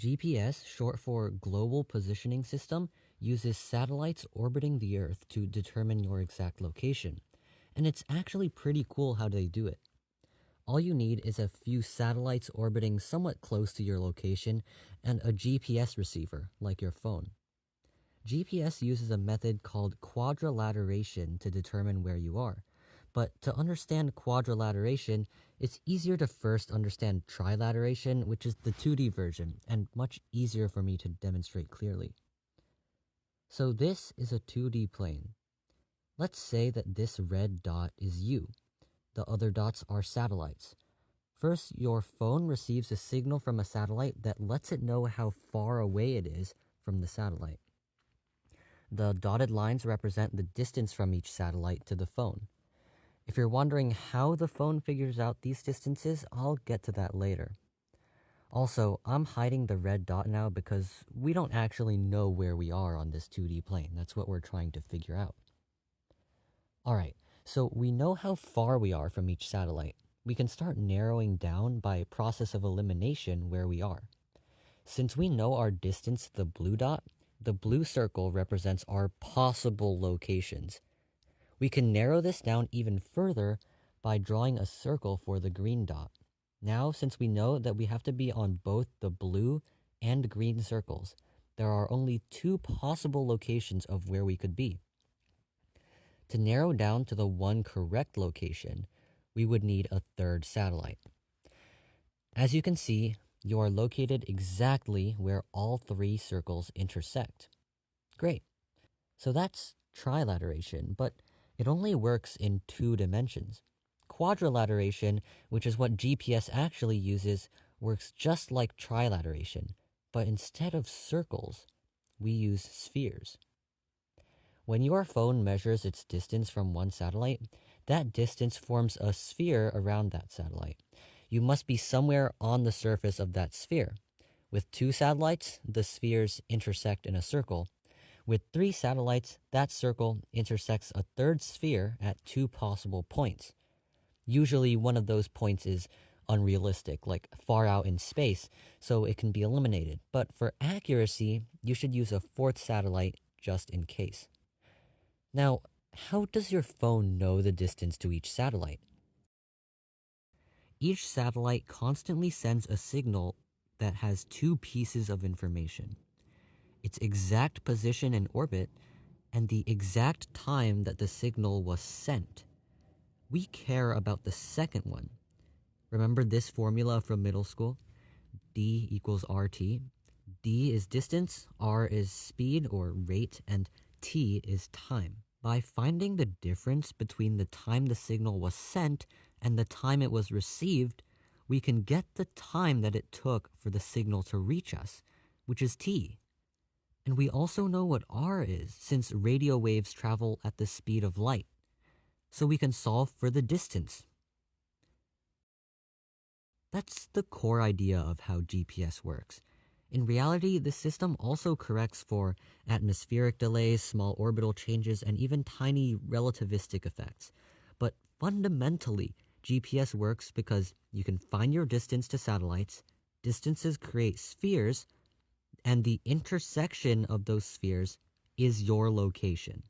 GPS, short for Global Positioning System, uses satellites orbiting the Earth to determine your exact location. And it's actually pretty cool how they do it. All you need is a few satellites orbiting somewhat close to your location and a GPS receiver, like your phone. GPS uses a method called quadrilateration to determine where you are. But to understand quadrilateration, it's easier to first understand trilateration, which is the 2D version, and much easier for me to demonstrate clearly. So this is a 2D plane. Let's say that this red dot is you. The other dots are satellites. First, your phone receives a signal from a satellite that lets it know how far away it is from the satellite. The dotted lines represent the distance from each satellite to the phone. If you're wondering how the phone figures out these distances, I'll get to that later. Also, I'm hiding the red dot now because we don't actually know where we are on this 2D plane. That's what we're trying to figure out. Alright, so we know how far we are from each satellite. We can start narrowing down by process of elimination where we are. Since we know our distance to the blue dot, the blue circle represents our possible locations. We can narrow this down even further by drawing a circle for the green dot. Now, since we know that we have to be on both the blue and green circles, there are only two possible locations of where we could be. To narrow down to the one correct location, we would need a third satellite. As you can see, you are located exactly where all three circles intersect. Great. So that's trilateration, but it only works in 2 dimensions. Quadrilateration, which is what GPS actually uses, works just like trilateration, but instead of circles, we use spheres. When your phone measures its distance from one satellite, that distance forms a sphere around that satellite. You must be somewhere on the surface of that sphere. With 2 satellites, the spheres intersect in a circle. With 3 satellites, that circle intersects a third sphere at 2 possible points. Usually one of those points is unrealistic, like far out in space, so it can be eliminated. But for accuracy, you should use a 4th satellite just in case. Now, how does your phone know the distance to each satellite? Each satellite constantly sends a signal that has 2 pieces of information: its exact position in orbit and the exact time that the signal was sent. We care about the second one. Remember this formula from middle school? D equals RT. D is distance, R is speed or rate, and T is time. By finding the difference between the time the signal was sent and the time it was received, we can get the time that it took for the signal to reach us, which is T. And we also know what R is, since radio waves travel at the speed of light. So we can solve for the distance. That's the core idea of how GPS works. In reality, the system also corrects for atmospheric delays, small orbital changes, and even tiny relativistic effects. But fundamentally, GPS works because you can find your distance to satellites, distances create spheres, and the intersection of those spheres is your location.